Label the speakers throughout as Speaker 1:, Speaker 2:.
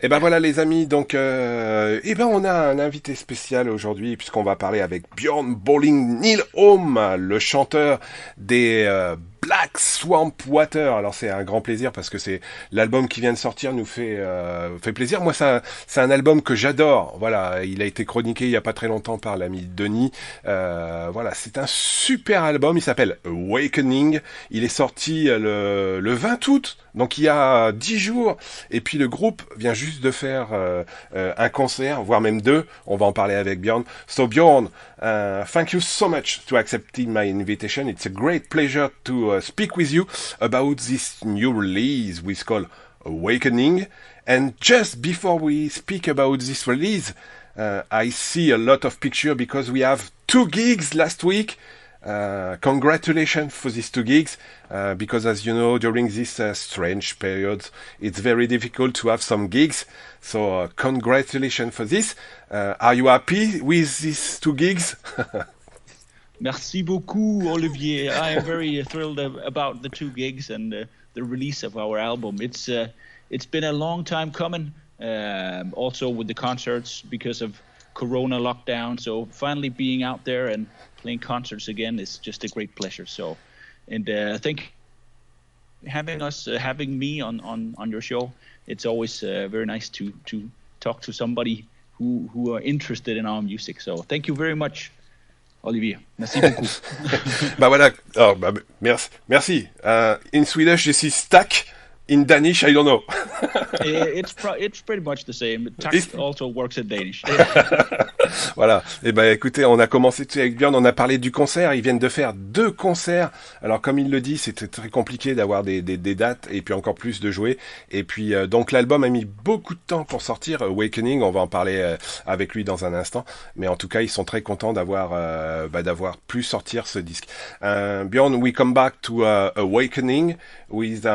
Speaker 1: Et ben voilà les amis, donc on a un invité spécial aujourd'hui puisqu'on va parler avec Bjorn Bowling Neil Home, le chanteur des Black Swamp Water. Alors c'est un grand plaisir parce que c'est l'album qui vient de sortir nous fait plaisir. Moi c'est un album que j'adore. Voilà, il a été chroniqué il y a pas très longtemps par l'ami Denis. Voilà, c'est un super album. Il s'appelle Awakening. Il est sorti le 20 août, donc il y a 10 jours. Et puis le groupe vient juste de faire un concert, voire même deux. On va en parler avec Bjorn. So Bjorn, thank you so much to accepting my invitation. It's a great pleasure to speak with you about this new release we call Awakening. And just before we speak about this release, I see a lot of picture because we have two gigs last week. Congratulations for these two gigs, because as you know, during this strange period, it's very difficult to have some gigs. So congratulations for this. Are you happy with these two gigs?
Speaker 2: Merci beaucoup, Olivier. I am very thrilled about the two gigs and the release of our album. It's been a long time coming. Also with the concerts because of Corona lockdown. So finally being out there and playing concerts again is just a great pleasure. So, and I think having me on your show, it's always very nice to talk to somebody who are interested in our music. So thank you very much, Olivier. Merci beaucoup.
Speaker 1: Bah voilà. Oh, bah, merci. In Swedish, this is tack. In Danish, I don't know.
Speaker 2: It's pretty much the same. Tack also works in Danish.
Speaker 1: Voilà. Et ben écoutez, on a commencé tout avec Björn, on a parlé du concert. Ils viennent de faire deux concerts. Alors comme il le dit, c'était très compliqué d'avoir des dates et puis encore plus de jouer. Et puis donc l'album a mis beaucoup de temps pour sortir. Awakening, on va en parler avec lui dans un instant. Mais en tout cas, ils sont très contents d'avoir pu sortir ce disque. Björn, we come back to Awakening with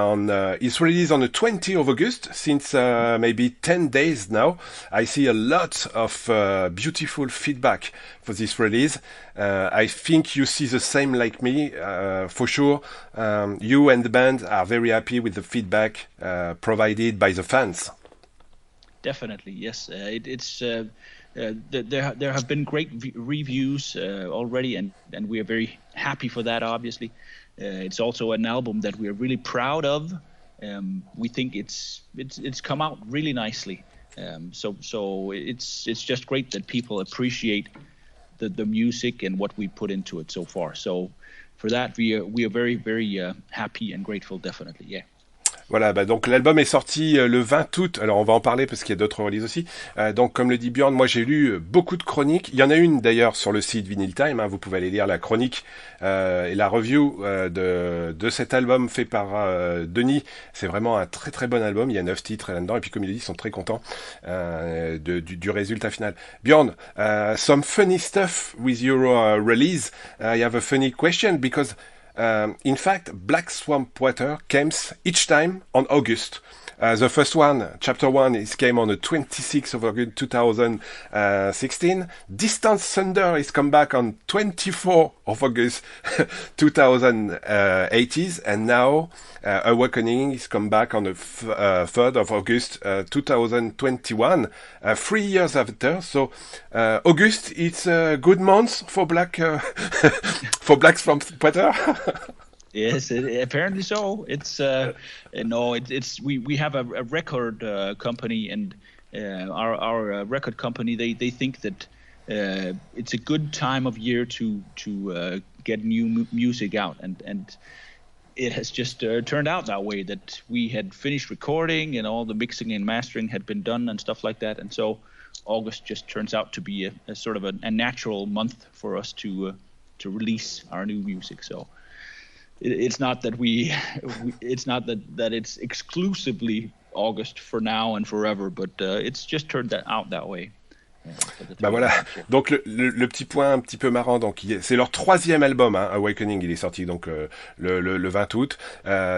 Speaker 1: it's released on the 20th of August, since maybe 10 days now. I see a lot of beautiful feedback for this release. I think you see the same like me, for sure. You and the band are very happy with the feedback provided by the fans.
Speaker 2: Definitely, yes. There have been great reviews already, and we are very happy for that, obviously. It's also an album that we are really proud of. We think it's come out really nicely. So it's just great that people appreciate the music and what we put into it so far. So for that, we are very, very happy and grateful, definitely, yeah.
Speaker 1: Voilà, bah donc l'album est sorti le 20 août. Alors on va en parler parce qu'il y a d'autres releases aussi. Donc comme le dit Bjorn, moi j'ai lu beaucoup de chroniques. Il y en a une d'ailleurs sur le site Vinylestimes. Vous pouvez aller lire la chronique et la review de cet album fait par Denis. C'est vraiment un très très bon album. Il y a 9 titres là-dedans et puis comme il dit, ils sont très contents du résultat final. Bjorn, some funny stuff with your release. I have a funny question because in fact, Black Swamp Water comes each time on August. The first one, chapter 1, came on the 26th of August 2016. Distant Thunder is come back on 24th of August 2018. And now Awakening is come back on the 3rd of August 2021, 3 years after. So August, it's a good month for Black for Black Swamp Water.
Speaker 2: Yes, apparently so. It's we have a record company, and our record company they think that it's a good time of year to get new music out, and it has just turned out that way, that we had finished recording and all the mixing and mastering had been done and stuff like that, and so August just turns out to be a sort of a natural month for us to release our new music. So. It's not that it's not that it's exclusively August for now and forever, but it's just turned out that way. for the
Speaker 1: Bah
Speaker 2: three
Speaker 1: voilà,
Speaker 2: albums. Yeah.
Speaker 1: donc le petit point un petit peu marrant, donc c'est leur troisième album, hein, Awakening, il est sorti donc le 20 août.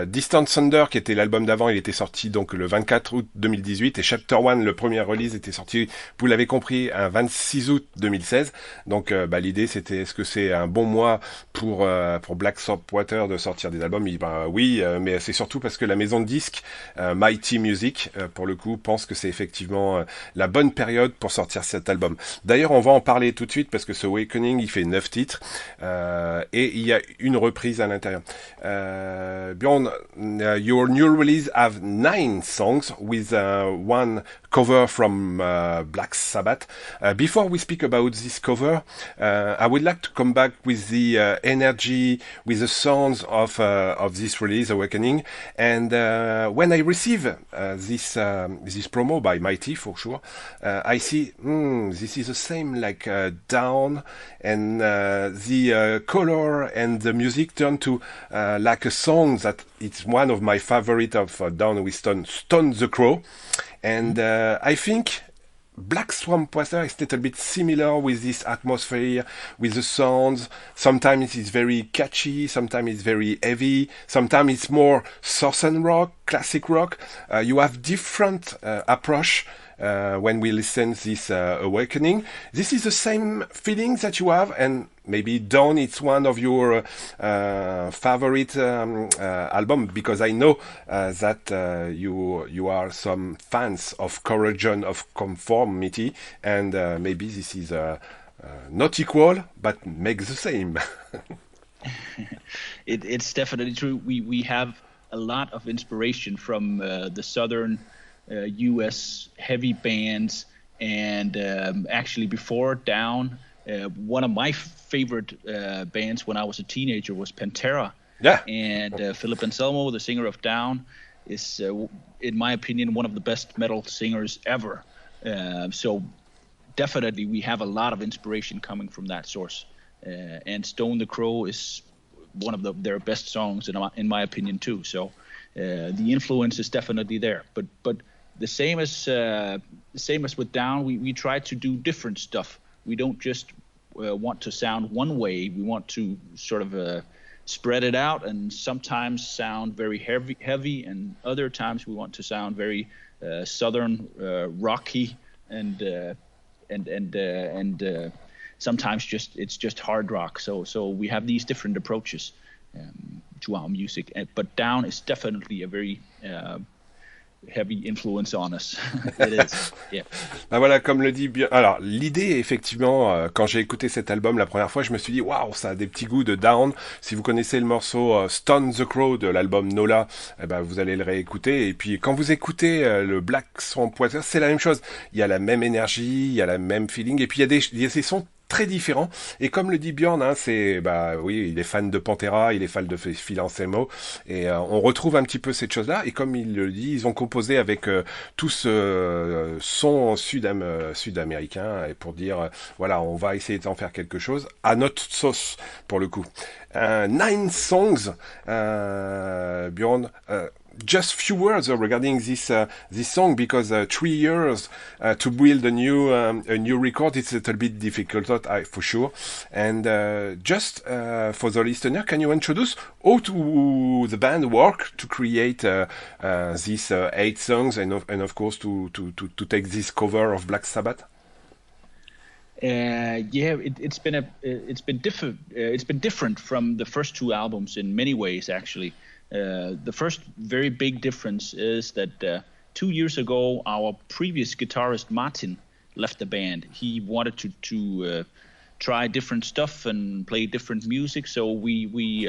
Speaker 1: Distant Thunder, qui était l'album d'avant, il était sorti donc le 24 août 2018, et Chapter One, le premier release, était sorti, vous l'avez compris, un 26 août 2016. Donc bah, l'idée c'était, est-ce que c'est un bon mois pour Black Sabbath de sortir des albums? Ben, oui, mais c'est surtout parce que la maison de disques, Mighty Music, pour le coup, pense que c'est effectivement la bonne période pour sortir cet album. D'ailleurs, on va en parler tout de suite parce que ce Awakening, il fait 9 titres et il y a une reprise à l'intérieur. Bjorn, your new release have 9 songs with one cover from Black Sabbath. Before we speak about this cover, I would like to come back with the energy, with the sounds of this release, Awakening. And when I receive this promo by Mighty, for sure, I see this is the same like Down, and the color and the music turn to like a song that it's one of my favorite of Down with Stone the Crow, and I think Black Swampwater is a little bit similar with this atmosphere, with the sounds. Sometimes it's very catchy, sometimes it's very heavy, sometimes it's more southern rock, classic rock. You have different approach when we listen this Awakening. This is the same feeling that you have, and maybe Dawn, it's one of your favorite album, because I know that you are some fans of Corrosion of Conformity, and maybe this is not equal, but make the same.
Speaker 2: It's definitely true. We have a lot of inspiration from the southern U.S. heavy bands, and actually before Down, one of my favorite bands when I was a teenager was Pantera.
Speaker 1: Yeah.
Speaker 2: And Philip Anselmo, the singer of Down, is, in my opinion, one of the best metal singers ever. So definitely we have a lot of inspiration coming from that source. And Stone the Crow is one of their best songs in my opinion too. So the influence is definitely there. But the same as with Down, we try to do different stuff. We don't just want to sound one way. We want to sort of spread it out, and sometimes sound very heavy, and other times we want to sound very southern, rocky, and sometimes it's just hard rock. So we have these different approaches to our music. But Down is definitely a very heavy influence on us. It is, yeah.
Speaker 1: Ben voilà, comme le dit bien. Alors, l'idée, effectivement, quand j'ai écouté cet album la première fois, je me suis dit, waouh, ça a des petits goûts de Down. Si vous connaissez le morceau Stone the Crow de l'album Nola, eh ben, vous allez le réécouter. Et puis, quand vous écoutez le Black Swampwater, c'est la même chose. Il y a la même énergie, il y a la même feeling. Et puis, il y a ces sons très différents. Et comme le dit Bjorn, hein, c'est, bah oui, il est fan de Pantera, il est fan de Phil Anselmo, et on retrouve un petit peu cette chose-là. Et comme il le dit, ils ont composé avec tous sons sud-américains, et pour dire, voilà, on va essayer d'en faire quelque chose à notre sauce, pour le coup. 9 songs, Bjorn. Just few words regarding this song, because 3 years to build a new record, it's a little bit difficult, for sure. And just for the listener, can you introduce how to the band work to create these 8 songs, and of course to take this cover of Black Sabbath?
Speaker 2: It's been different from the first 2 albums in many ways, actually. The first very big difference is that 2 years ago, our previous guitarist Martin left the band. He wanted to try different stuff and play different music, so we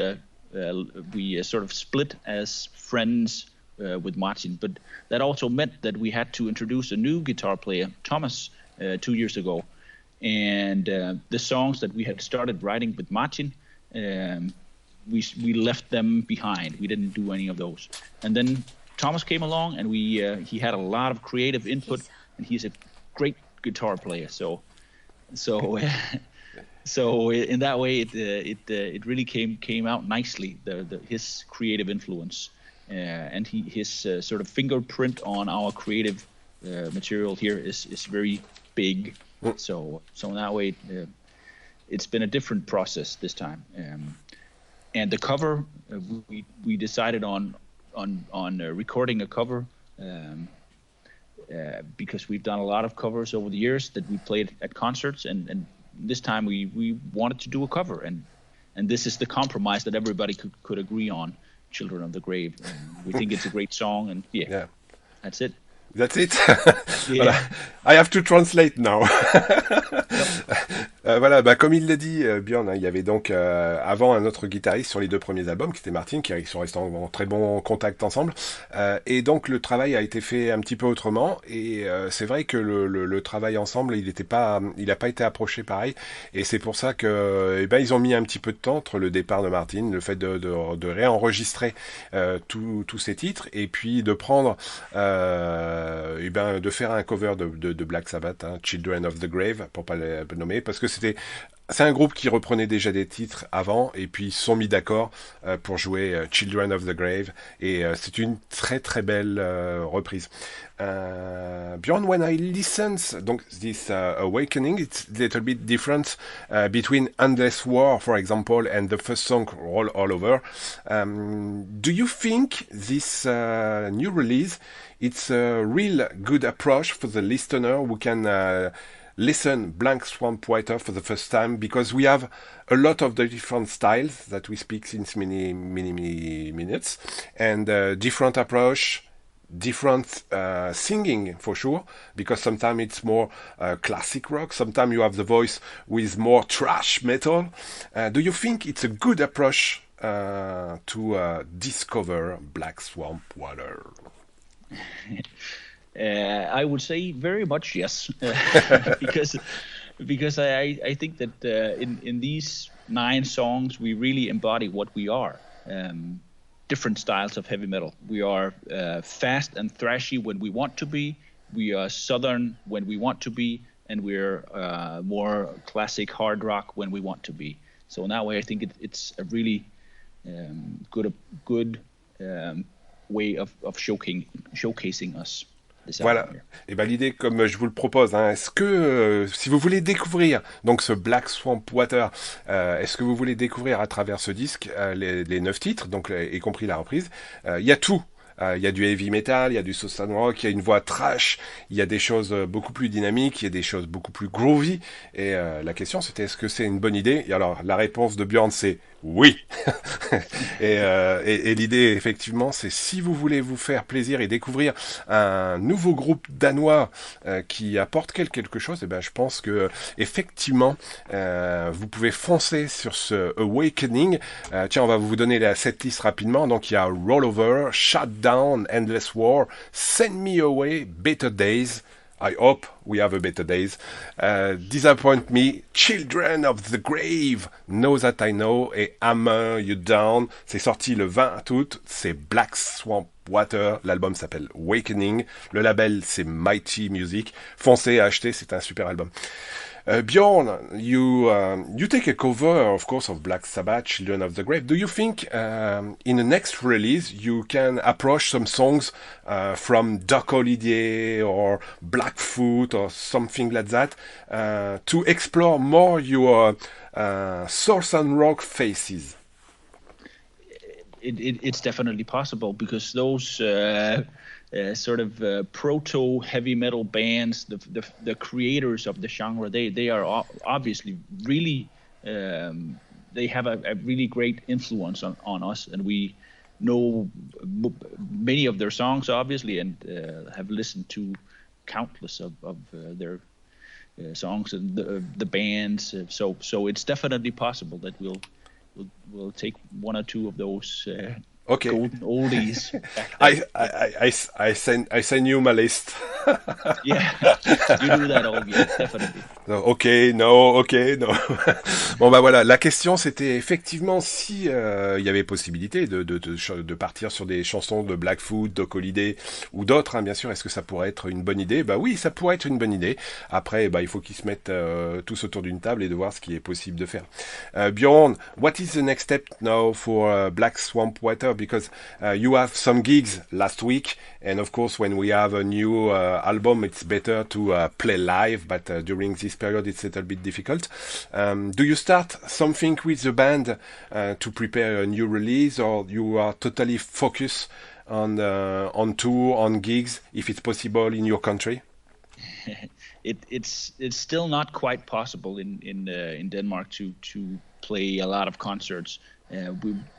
Speaker 2: sort of split as friends with Martin. But that also meant that we had to introduce a new guitar player, Thomas, 2 years ago. And the songs that we had started writing with Martin, we left them behind. We didn't do any of those. And then Thomas came along, and he had a lot of creative input, and he's a great guitar player. So in that way, it really came out nicely. His creative influence and his sort of fingerprint on our creative material here is very big. So that way, it's been a different process this time. And the cover, we decided on recording a cover because we've done a lot of covers over the years that we played at concerts, and this time we wanted to do a cover, and this is the compromise that everybody could agree on. Children of the Grave. We think it's a great song, and that's it.
Speaker 1: That's it. Voilà. I have to translate now. Voilà, bah, comme il l'a dit, Bjorn, hein, il y avait donc avant un autre guitariste sur les 2 premiers albums, qui était Martin, qui sont restés en très bon contact ensemble. Et donc le travail a été fait un petit peu autrement. Et c'est vrai que le travail ensemble, il a pas été approché pareil. Et c'est pour ça que, ils ont mis un petit peu de temps entre le départ de Martin, le fait de réenregistrer tous ces titres, et puis de prendre de faire un cover de Black Sabbath, hein, Children of the Grave, pour pas le nommer, parce que c'est un groupe qui reprenait déjà des titres avant, et puis ils se sont mis d'accord pour jouer Children of the Grave, et c'est une très très belle reprise. Bjorn, when I listen, donc this Awakening, it's a little bit different between Endless War, for example, and the first song, Roll All Over. Do you think this new release, it's a real good approach for the listener who can listen Black Sabbath for the first time, because we have a lot of the different styles that we speak since many minutes, and different approach, different singing for sure, because sometimes it's more classic rock, sometimes you have the voice with more thrash metal. Do you think it's a good approach to discover Black Sabbath?
Speaker 2: I would say very much yes, because I think that in these 9 songs we really embody what we are. Different styles of heavy metal. We are fast and thrashy when we want to be. We are southern when we want to be, and we're more classic hard rock when we want to be. So in that way, I think it's a really good way of showcasing us.
Speaker 1: Voilà. Et ben l'idée, comme je vous le propose, hein, est-ce que si vous voulez découvrir donc ce Black Sabbath, est-ce que vous voulez découvrir à travers ce disque les 9 titres, donc y compris la reprise, il y a tout. Il y a du heavy metal, il y a du southern rock, il y a une voix trash, il y a des choses beaucoup plus dynamiques, il y a des choses beaucoup plus groovy. Et la question c'était, est-ce que c'est une bonne idée? Et alors la réponse de Bjorn, c'est oui. et l'idée effectivement, c'est si vous voulez vous faire plaisir et découvrir un nouveau groupe danois qui apporte quelque chose, et ben je pense que effectivement vous pouvez foncer sur ce Awakening. Tiens, on va vous donner la setlist rapidement. Donc il y a Rollover, Shutdown, Endless War, Send Me Away, Better Days. I hope we have a better days. Disappoint Me, Children of the Grave, Know That I Know, et Hammer You Down. C'est sorti le 20 août. C'est Black Sabbath. L'album s'appelle Awakening. Le label, c'est Mighty Music. Foncez à acheter, c'est un super album. Bjorn, you take a cover, of course, of Black Sabbath, Children of the Grave. Do you think in the next release you can approach some songs from Doc Holliday or Blackfoot or something like that to explore more your southern rock faces?
Speaker 2: It's definitely possible, because those sort of proto heavy metal bands, the creators of the genre, they are obviously really they have a really great influence on us, and we know many of their songs obviously, and have listened to countless of their songs and the bands. So it's definitely possible that we'll take one or two of those
Speaker 1: okay.
Speaker 2: golden oldies.
Speaker 1: I send you my list.
Speaker 2: Yeah, you do that, Olivier, definitely.
Speaker 1: Ok, no. Bon bah voilà, la question c'était effectivement si il y avait possibilité de partir sur des chansons de Blackfoot, Doc Holliday ou d'autres, hein, bien sûr. Est-ce que ça pourrait être une bonne idée? Bah oui, ça pourrait être une bonne idée. Après, bah il faut qu'ils se mettent tous autour d'une table et de voir ce qui est possible de faire. Bjorn, what is the next step now for Black Sabbath? Because you have some gigs last week, and of course when we have a new album, it's better to play live, but during this period, it's a little bit difficult. Do you start something with the band to prepare a new release, or you are totally focused on tour, on gigs, if it's possible in your country?
Speaker 2: It's still not quite possible in Denmark to play a lot of concerts.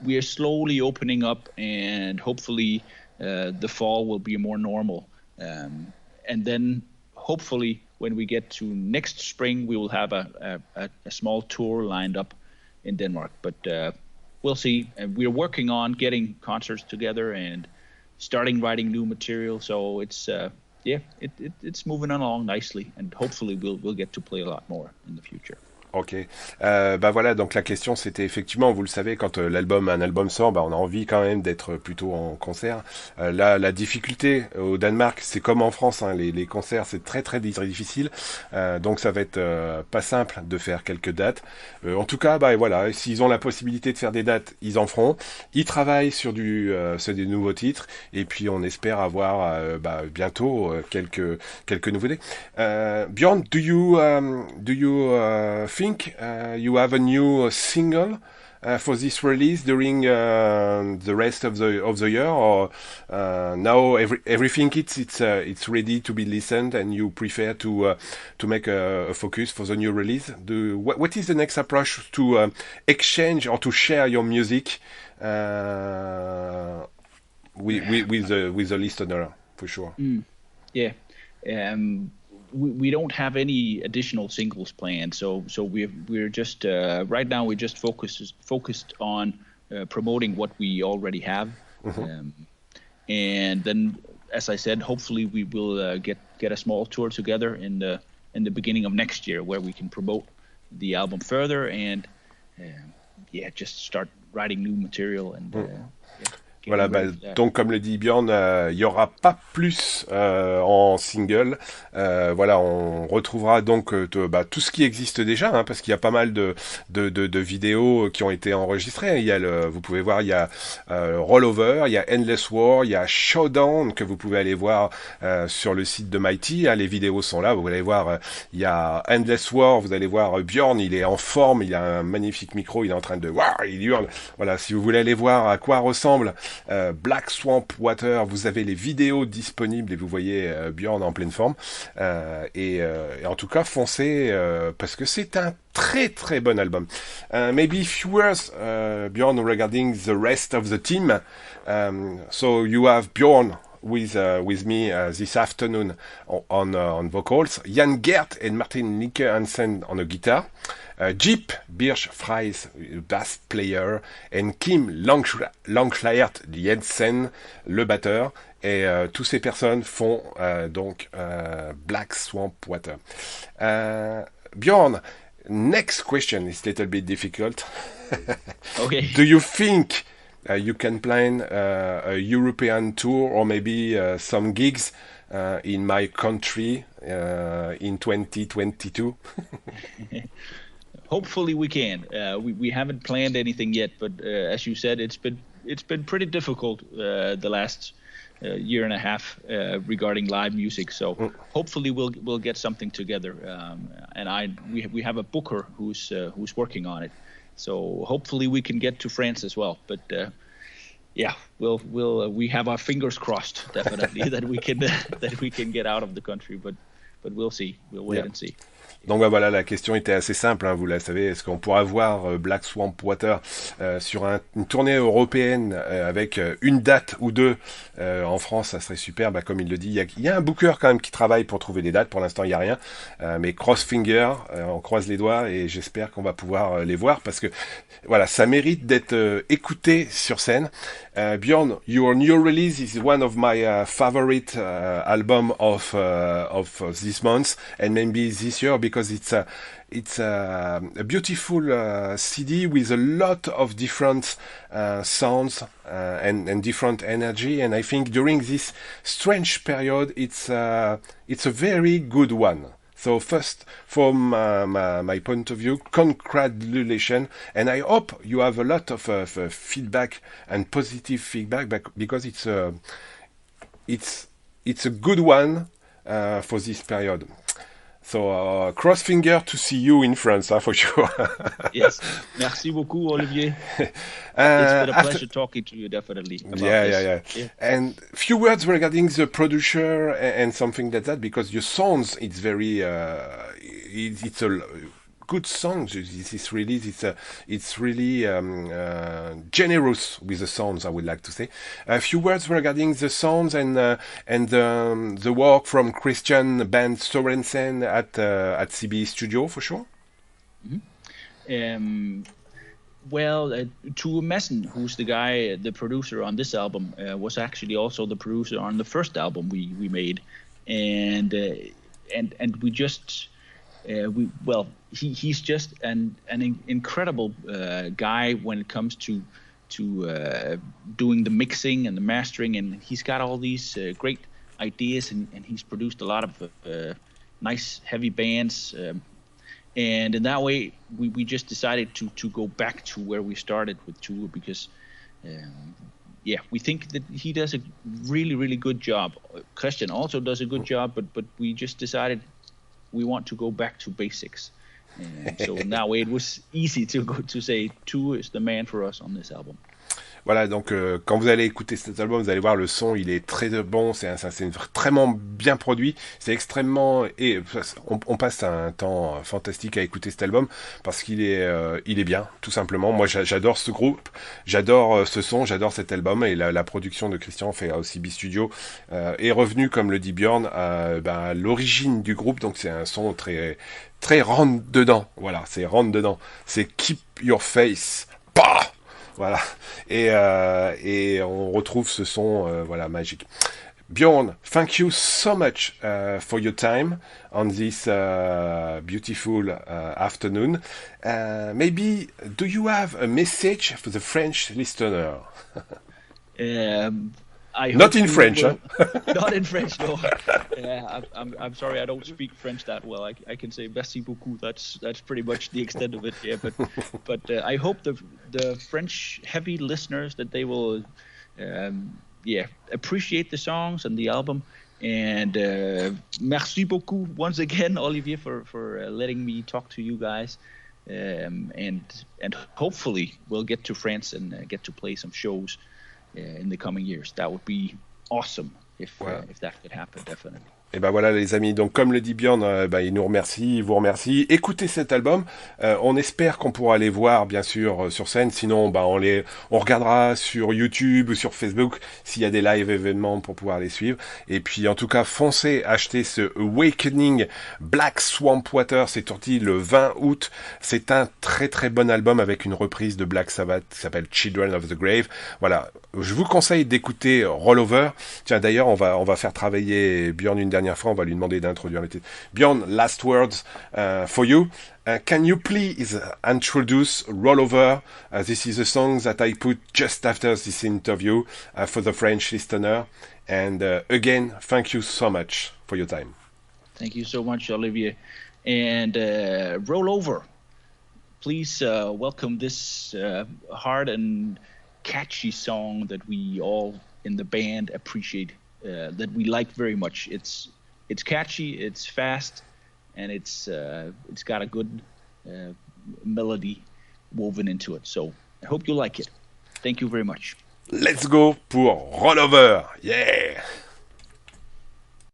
Speaker 2: We are slowly opening up, and hopefully the fall will be more normal. And then hopefully when we get to next spring, we will have a small tour lined up in Denmark. But we'll see. And we're working on getting concerts together and starting writing new material. So it's it's moving along nicely, and hopefully we'll get to play a lot more in the future.
Speaker 1: Ok, bah voilà, donc la question c'était effectivement, vous le savez, quand un album sort, bah on a envie quand même d'être plutôt en concert. Là, la difficulté au Danemark, c'est comme en France, hein, les concerts c'est très très difficile, donc ça va être pas simple de faire quelques dates. En tout cas, bah voilà, s'ils ont la possibilité de faire des dates, ils en feront. Ils travaillent sur des nouveaux titres, et puis on espère avoir bientôt quelques nouveautés. Bjorn, do you think you have a new single for this release during the rest of the year, or now everything it's ready to be listened, and you prefer to make a focus for the new release? What is the next approach to exchange or to share your music with the listener, for sure?
Speaker 2: Yeah. We don't have any additional singles planned, so we're just right now we're just focused on promoting what we already have, and then, as I said, hopefully we will get a small tour together in the beginning of next year, where we can promote the album further and just start writing new material and.
Speaker 1: Voilà, donc comme le dit Bjorn, il y aura pas plus en single. Voilà, on retrouvera donc tout ce qui existe déjà, hein, parce qu'il y a pas mal de vidéos qui ont été enregistrées. Il y a vous pouvez voir, il y a Rollover, il y a Endless War, il y a Showdown que vous pouvez aller voir sur le site de Mighty. Hein, les vidéos sont là, vous allez voir. Il y a Endless War, vous allez voir Bjorn, il est en forme, il a un magnifique micro, il est en train de il hurle. Voilà, si vous voulez aller voir à quoi ressemble Black Swamp Water, vous avez les vidéos disponibles et vous voyez Bjorn en pleine forme, et en tout cas foncez parce que c'est un très très bon album. Maybe a few words, Bjorn, regarding the rest of the team. So you have Bjorn with me this afternoon on vocals, Jan Gert and Martin Nicke Hansen on the guitar, Jeep Birch Fries, bass player, and Kim Langschleiert Jensen, le batteur, et toutes ces personnes font donc Black Swamp Water. Bjorn, next question is a little bit difficult.
Speaker 2: Okay.
Speaker 1: Do you think you can plan a European tour, or maybe some gigs in my country in 2022?
Speaker 2: Hopefully we can. We haven't planned anything yet, but as you said, it's been pretty difficult the last year and a half regarding live music. So hopefully we'll get something together. And we have a booker who's working on it. So hopefully we can get to France as well. But we have our fingers crossed definitely that we can get out of the country. But we'll see. We'll wait and see.
Speaker 1: Donc voilà, la question était assez simple, hein, vous la savez, est-ce qu'on pourra voir Black Swamp Water sur une tournée européenne avec une date ou deux en France, ça serait super, comme il le dit. Il y a un booker quand même qui travaille pour trouver des dates, pour l'instant il n'y a rien, mais cross finger, on croise les doigts et j'espère qu'on va pouvoir les voir, parce que voilà, ça mérite d'être écouté sur scène. Bjorn, your new release is one of my favorite album of this month and maybe this year, because it's a beautiful CD with a lot of different sounds and different energy, and I think during this strange period it's a very good one. So first, from my point of view, congratulations, and I hope you have a lot of feedback and positive feedback, because it's a good one for this period. So cross finger to see you in France, for sure.
Speaker 2: Yes. Merci beaucoup, Olivier. It's been a pleasure talking to you, definitely, about this. Yeah.
Speaker 1: And few words regarding the producer and something like that, because your songs, it's very, it's a good song. This release, it's really generous with the sounds. I would like to say a few words regarding the sounds and the work from Christian band Sorensen at CB Studio for sure.
Speaker 2: Well, Tue Messen, who's the producer on this album, was actually also the producer on the first album we made, and we just. He's just an incredible guy when it comes to doing the mixing and the mastering, and he's got all these great ideas, and he's produced a lot of nice heavy bands, and in that way we just decided to go back to where we started with Tue, because we think that he does a really good job. Christian also does a good job, but we just decided we want to go back to basics. And so now it was easy to say Tue is the man for us on this album.
Speaker 1: Voilà, donc quand vous allez écouter cet album, vous allez voir le son, il est très bon, c'est vraiment bien produit, c'est extrêmement... Et on passe un temps fantastique à écouter cet album, parce qu'il est bien, tout simplement. Moi, j'adore ce groupe, j'adore ce son, j'adore cet album, et la production de Christian fait au CB Studio est revenue, comme le dit Bjorn, à l'origine du groupe, donc c'est un son très rentre dedans, voilà, c'est rentre dedans, c'est Keep Your Face, bah. Voilà, et on retrouve ce son magique. Bjorn, thank you so much for your time on this beautiful afternoon. Maybe do you have a message for the French listener? Not in French, huh?
Speaker 2: Not in French, no. I'm sorry, I don't speak French that well. I can say merci beaucoup. That's pretty much the extent of it. Yeah, but I hope the French heavy listeners that they will, appreciate the songs and the album. And merci beaucoup once again, Olivier, for letting me talk to you guys. And hopefully we'll get to France and get to play some shows in the coming years. That would be awesome if that could happen, definitely.
Speaker 1: Et ben voilà les amis, donc comme le dit Bjorn, il nous remercie, il vous remercie. Écoutez cet album, on espère qu'on pourra les voir bien sûr sur scène, sinon on regardera sur YouTube ou sur Facebook s'il y a des live événements pour pouvoir les suivre. Et puis en tout cas, foncez acheter ce Awakening Black Swamp Water, c'est sorti le 20 août. C'est un très bon album avec une reprise de Black Sabbath qui s'appelle Children of the Grave. Voilà, je vous conseille d'écouter Rollover. Tiens d'ailleurs, on va faire travailler Bjorn une dernière fois, on va lui demander d'introduire le titre. Bjorn, last words for you. Can you please introduce Rollover? This is a song that I put just after this interview for the French listener. And again, thank you so much for your time.
Speaker 2: Thank you so much, Olivier. And Rollover. Please welcome this hard and catchy song that we all in the band appreciate, that we like very much. It's catchy, it's fast, and it's got a good melody woven into it. So I hope you like it. Thank you very much.
Speaker 1: Let's go pour Rollover. Yeah.